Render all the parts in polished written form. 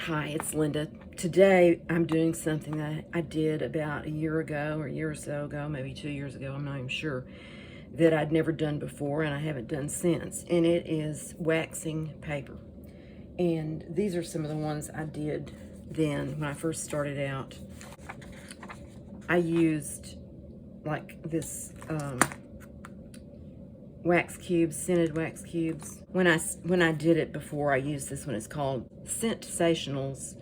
Hi, it's Linda. Today I'm doing something that I did about a year ago or a year or so ago, maybe 2 years ago, I'm not even sure, that I'd never done before and I haven't done since. And it is waxing paper. And these are some of the ones I did then when I first started out. I used like this wax cubes, scented wax cubes. When I did it before, I used this one. It's called Scentationals,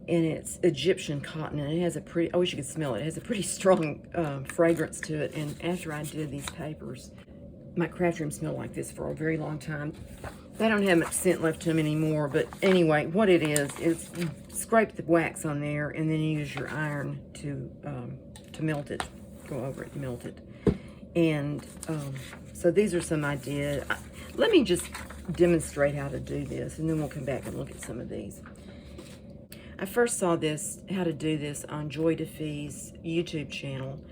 and it's Egyptian cotton, and it has a pretty, I wish you could smell it. It has a pretty strong fragrance to it. And after I did these papers, my craft room smelled like this for a very long time. They don't have much scent left to them anymore, but anyway, what it is you scrape the wax on there, and then you use your iron to melt it, go over it and melt it. And so these are some I did. Let me just demonstrate how to do this, and then we'll come back and look at some of these. I first saw how to do this on Joy DeFee's YouTube channel,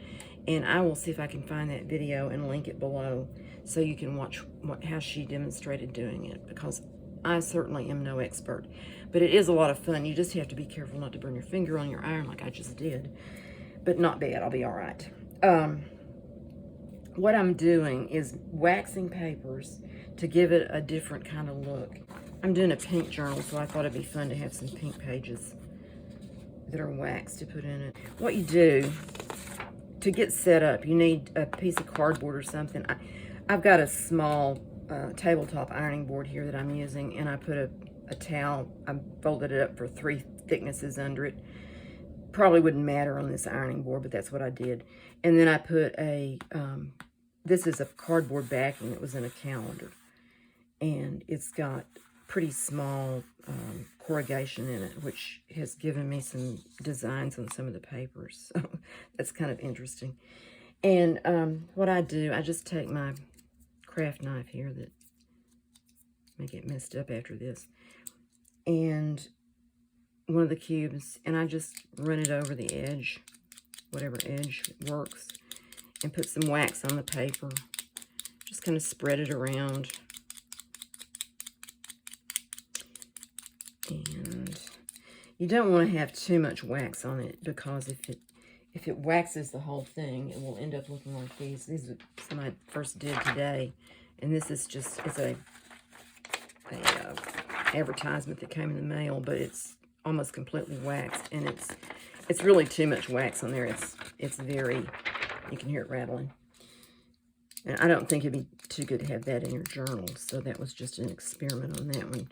and I will see if I can find that video and link it below so you can watch how she demonstrated doing it, because I certainly am no expert. But it is a lot of fun. You just have to be careful not to burn your finger on your iron like I just did. But not bad, I'll be all right. What I'm doing is waxing papers to give it a different kind of look. I'm doing a pink journal, so I thought it'd be fun to have some pink pages that are waxed to put in it. What you do to get set up, you need a piece of cardboard or something. I've got a small tabletop ironing board here that I'm using, and I put a towel, I folded it up for 3 thicknesses under it. Probably wouldn't matter on this ironing board, but that's what I did. And then I put this is a cardboard backing that was in a calendar, and it's got pretty small corrugation in it, which has given me some designs on some of the papers. So that's kind of interesting. And what I do, I just take my craft knife here that may get messed up after this, and one of the cubes, and I just run it over the edge, whatever edge works, and put some wax on the paper. Just kind of spread it around. And you don't want to have too much wax on it, because if it waxes the whole thing, it will end up looking like these. These are some I first did today, and this is just, it's a advertisement that came in the mail, but it's almost completely waxed, and it's really too much wax on there. It's very, you can hear it rattling. And I don't think it'd be too good to have that in your journal, so that was just an experiment on that one.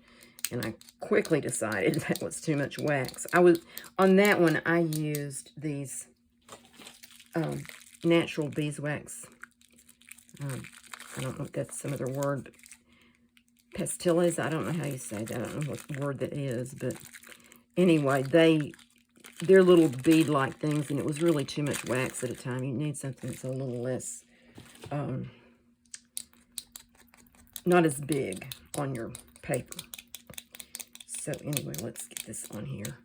And I quickly decided that was too much wax. On that one, I used these natural beeswax. I don't know if that's some other word, but pastilles, I don't know how you say that. I don't know what word that is, but anyway, they're little bead-like things, and it was really too much wax at a time. You need something that's a little less, not as big on your paper. So anyway, let's get this on here.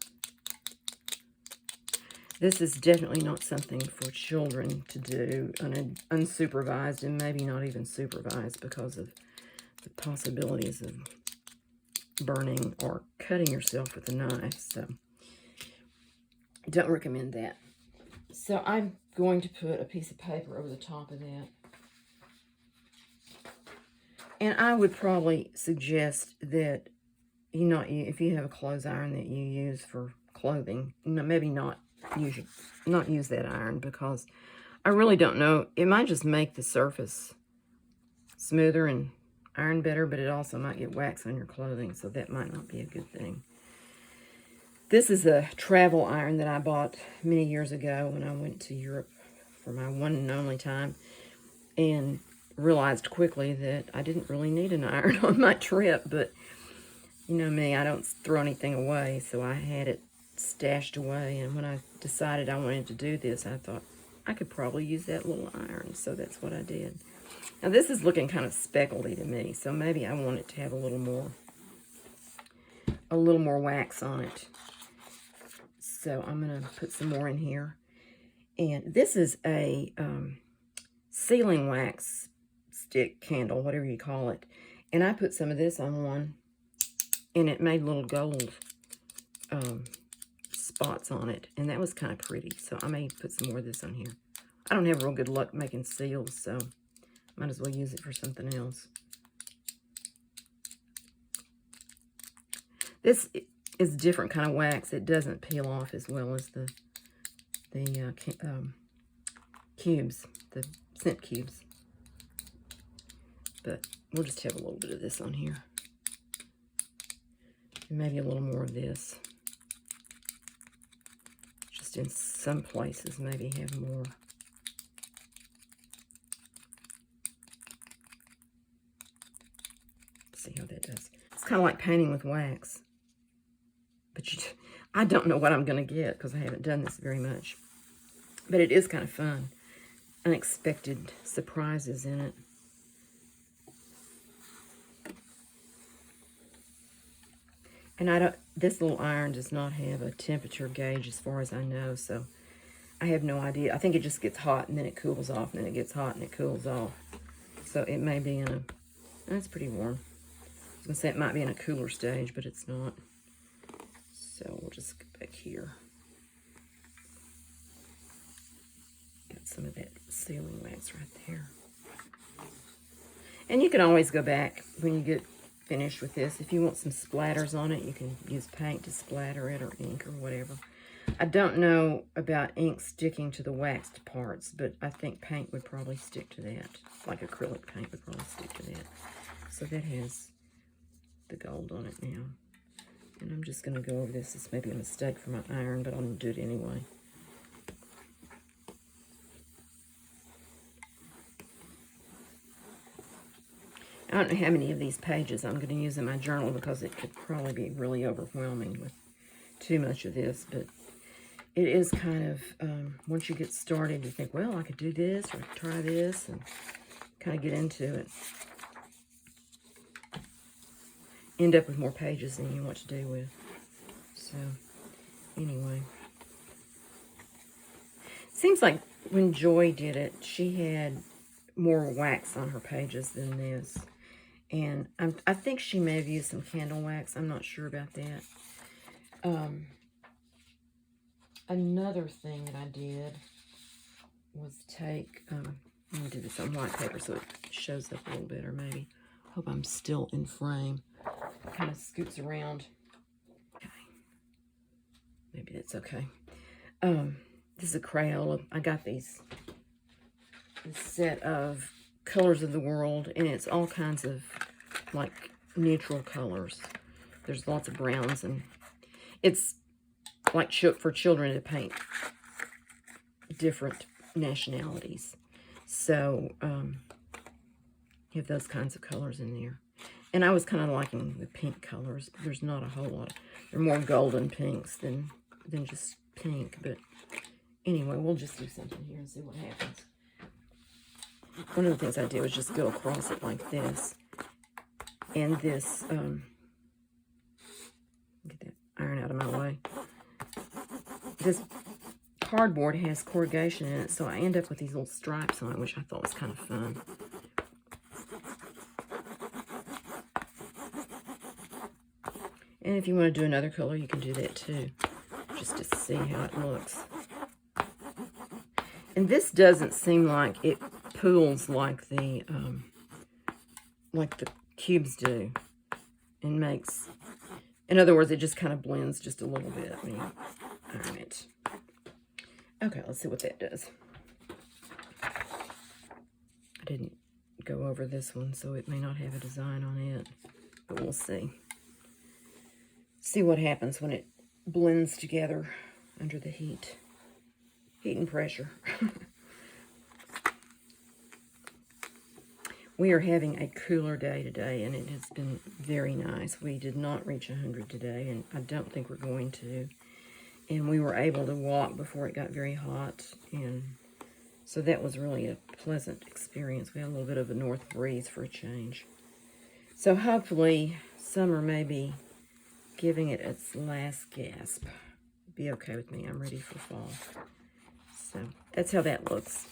This is definitely not something for children to do unsupervised, and maybe not even supervised, because of the possibilities of burning or cutting yourself with a knife. So don't recommend that. So I'm going to put a piece of paper over the top of that. And I would probably suggest that if you have a clothes iron that you use for clothing, maybe not use that iron, because I really don't know. It might just make the surface smoother and iron better, but it also might get wax on your clothing, so that might not be a good thing. This is a travel iron that I bought many years ago when I went to Europe for my one and only time, and realized quickly that I didn't really need an iron on my trip. But you know me, I don't throw anything away, so I had it stashed away. And when I decided I wanted to do this, I thought I could probably use that little iron, so that's what I did. Now this is looking kind of speckledy to me, so maybe I want it to have a little more wax on it. So I'm going to put some more in here. And this is a sealing wax stick candle, whatever you call it. And I put some of this on one, and it made little gold spots on it, and that was kind of pretty. So I may put some more of this on here. I don't have real good luck making seals, so might as well use it for something else. This is a different kind of wax. It doesn't peel off as well as the cubes, the scent cubes. But we'll just have a little bit of this on here. And maybe a little more of this. Just in some places, maybe have more. See how that does. It's kind of like painting with wax. But I don't know what I'm going to get because I haven't done this very much. But it is kind of fun. Unexpected surprises in it. And this little iron does not have a temperature gauge as far as I know, so I have no idea. I think it just gets hot and then it cools off, and then it gets hot and it cools off. So it may be in a, that's pretty warm. I was going to say it might be in a cooler stage, but it's not. So we'll just get back here. Got some of that sealing wax right there. And you can always go back when you get finished with this. If you want some splatters on it, you can use paint to splatter it, or ink, or whatever. I don't know about ink sticking to the waxed parts, but I think paint would probably stick to that. Like acrylic paint would probably stick to that. So that has the gold on it now. And I'm just going to go over this. This may be a mistake for my iron, but I'm going to do it anyway. I don't know how many of these pages I'm going to use in my journal, because it could probably be really overwhelming with too much of this. But it is kind of, once you get started, you think, well, I could do this or try this, and kind of get into it. End up with more pages than you know what to do with. So, anyway. Seems like when Joy did it, she had more wax on her pages than this. And I think she may have used some candle wax. I'm not sure about that. Another thing that I did was take, let me do this on white paper so it shows up a little better maybe. Hope I'm still in frame. Kind of scoots around. Okay. Maybe that's okay. This is a Crayola. I got this set of colors of the world, and it's all kinds of like neutral colors. There's lots of browns, and it's like for children to paint different nationalities. So you have those kinds of colors in there. And I was kind of liking the pink colors. There's not a whole lot. They're more golden pinks than just pink. But anyway, we'll just do something here and see what happens. One of the things I did was just go across it like this. And this, get that iron out of my way. This cardboard has corrugation in it, so I end up with these little stripes on it, which I thought was kind of fun. And if you want to do another color, you can do that too, just to see how it looks. And this doesn't seem like it pools like the cubes do, and makes, in other words, it just kind of blends just a little bit when you iron it. Okay, let's see what that does. I didn't go over this one, so it may not have a design on it, but we'll see. See what happens when it blends together under the heat and pressure. We are having a cooler day today, and it has been very nice. We did not reach 100 today, and I don't think we're going to. And we were able to walk before it got very hot, and so that was really a pleasant experience. We had a little bit of a north breeze for a change. So hopefully summer may be giving it its last gasp. Be okay with me. I'm ready for fall. So that's how that looks.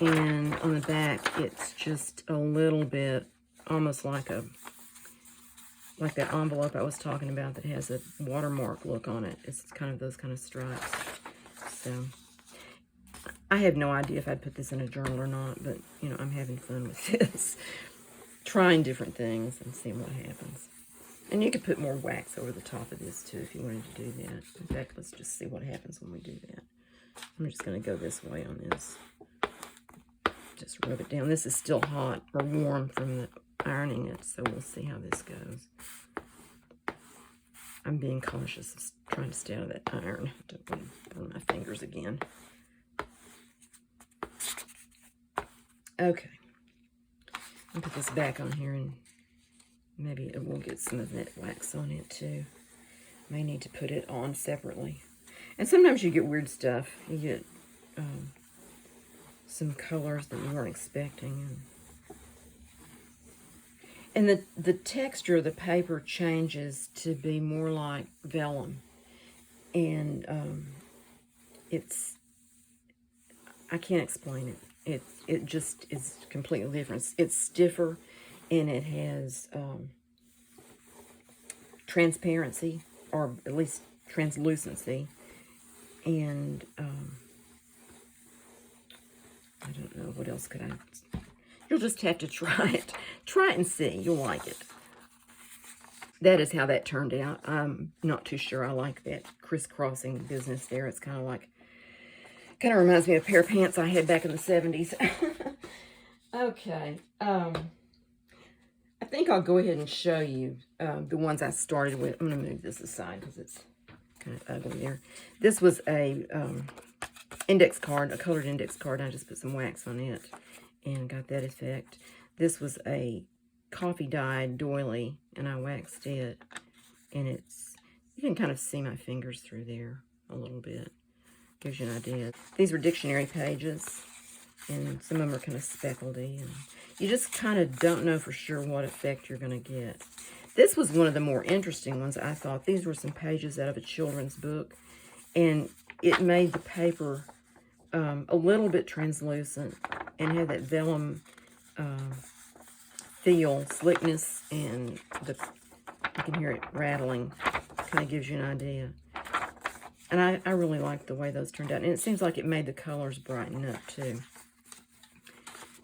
And on the back, it's just a little bit, almost like a like that envelope I was talking about that has a watermark look on it. It's kind of those kind of stripes. So I have no idea if I'd put this in a journal or not, but, you know, I'm having fun with this. Trying different things and seeing what happens. And you could put more wax over the top of this, too, if you wanted to do that. In fact, let's just see what happens when we do that. I'm just going to go this way on this. Just rub it down. This is still hot or warm from the ironing it, so we'll see how this goes. I'm being cautious, trying to stay out of that iron. Don't want to burn my fingers again. Okay. I'll put this back on here and maybe it will get some of that wax on it too. May need to put it on separately. And sometimes you get weird stuff. You get some colors that you weren't expecting. And the texture of the paper changes to be more like vellum. And I can't explain it. It just is completely different. It's stiffer, and it has transparency, or at least translucency. And I don't know, what else could I... You'll just have to try it. Try it and see. You'll like it. That is how that turned out. I'm not too sure I like that crisscrossing business there. It's kind of reminds me of a pair of pants I had back in the 70s. Okay. I think I'll go ahead and show you the ones I started with. I'm going to move this aside because it's kind of ugly there. This was a index card, a colored index card. I just put some wax on it and got that effect. This was a coffee dyed doily, and I waxed it. And you can kind of see my fingers through there a little bit. Gives you an idea. These were dictionary pages, and some of them are kind of speckledy, and you just kind of don't know for sure what effect you're going to get. This was one of the more interesting ones, I thought. These were some pages out of a children's book, and it made the paper a little bit translucent and had that vellum feel, slickness, and you can hear it rattling. Kind of gives you an idea. And I really liked the way those turned out. And it seems like it made the colors brighten up, too.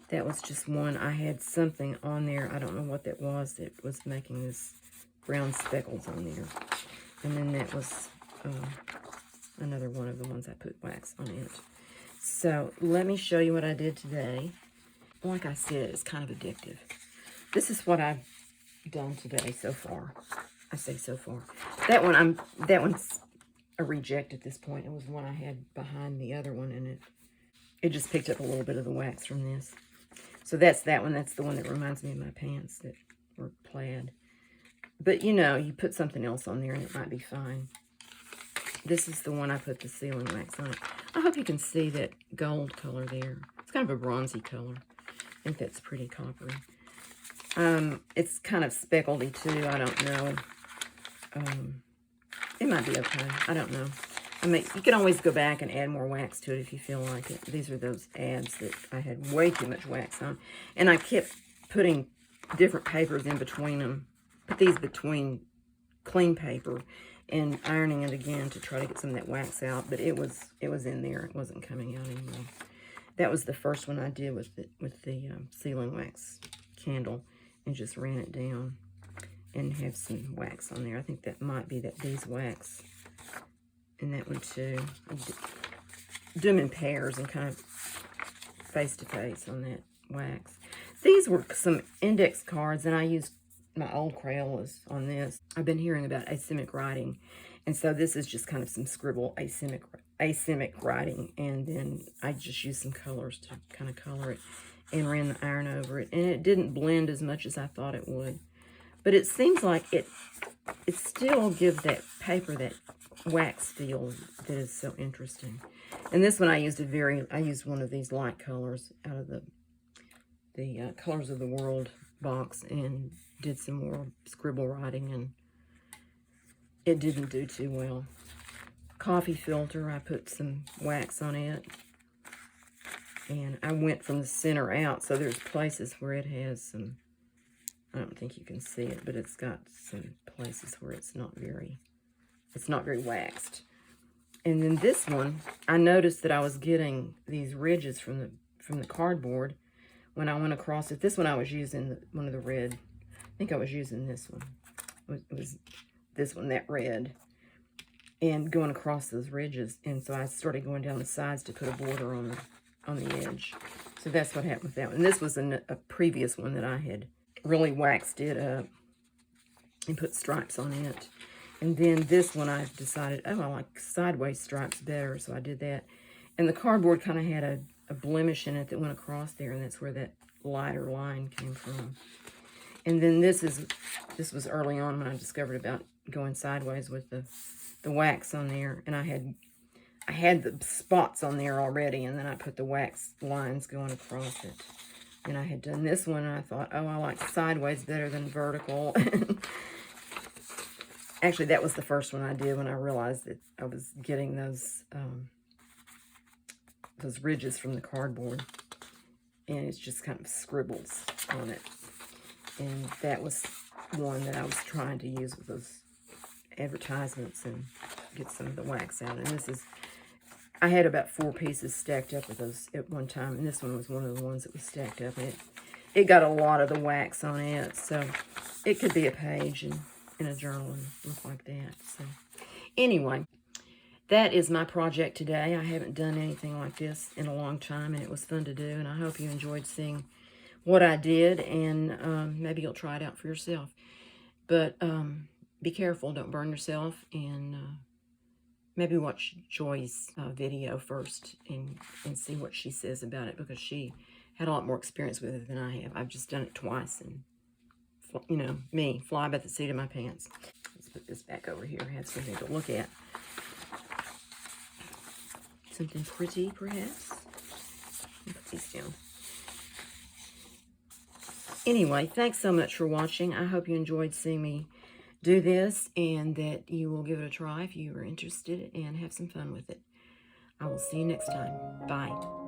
That was just one. I had something on there. I don't know what that was making this brown speckles on there. And then that was another one of the ones I put wax on it. So let me show you what I did today. Like I said, it's kind of addictive. This is what I've done today so far. I say so far. That one's a reject at this point. It was one I had behind the other one, and it just picked up a little bit of the wax from this. So that's that one. That's the one that reminds me of my pants that were plaid. But, you know, you put something else on there, and it might be fine. This is the one I put the sealing wax on it. I hope you can see that gold color there. It's kind of a bronzy color. I think that's pretty coppery. It's kind of speckledy, too. I don't know. It might be okay. I don't know. I mean, you can always go back and add more wax to it if you feel like it. These are those ads that I had way too much wax on. And I kept putting different papers in between them. Put these between clean paper and ironing it again to try to get some of that wax out. But it was in there. It wasn't coming out anymore. That was the first one I did with the sealing wax candle, and just ran it down and have some wax on there. I think that might be that beeswax in that one too. I do them in pairs and kind of face to face on that wax. These were some index cards, and I used my old Crayolas on this. I've been hearing about asymmetric writing, and so this is just kind of some scribble asymmetric writing, and then I just used some colors to kind of color it and ran the iron over it, and it didn't blend as much as I thought it would. But it seems like it still gives that paper that wax feel that is so interesting. And this one I used one of these light colors out of the Colors of the World box, and did some more scribble writing, and it didn't do too well. Coffee filter, I put some wax on it, and I went from the center out, so there's places where it has some I don't think you can see it, but it's got some places where it's not very waxed. And then this one, I noticed that I was getting these ridges from the cardboard when I went across it. This one I was using one of the red. I think I was using this one. It was this one, that red. And going across those ridges. And so I started going down the sides to put a border on the edge. So that's what happened with that one. And this was a previous one that I had really waxed it up and put stripes on it. And then this one I decided, oh, I like sideways stripes better, so I did that. And the cardboard kind of had a blemish in it that went across there, and that's where that lighter line came from. And then this was early on when I discovered about going sideways with the wax on there, and I had the spots on there already, and then I put the wax lines going across it. And I had done this one, and I thought, oh, I like sideways better than vertical. Actually, that was the first one I did when I realized that I was getting those ridges from the cardboard, and it's just kind of scribbles on it. And that was one that I was trying to use with those advertisements and get some of the wax out. And this is, I had about 4 pieces stacked up with those at one time, and this one was one of the ones that was stacked up. And it got a lot of the wax on it, so it could be a page in a journal and look like that. So anyway, that is my project today. I haven't done anything like this in a long time, and it was fun to do, and I hope you enjoyed seeing what I did, and maybe you'll try it out for yourself. But be careful, don't burn yourself, and maybe watch Joy's video first and see what she says about it, because she had a lot more experience with it than I have. I've just done it twice, and, you know, me, fly by the seat of my pants. Let's put this back over here, have something to look at. Something pretty, perhaps. Put these down. Anyway, thanks so much for watching. I hope you enjoyed seeing me do this, and that you will give it a try if you are interested and have some fun with it. I will see you next time. Bye.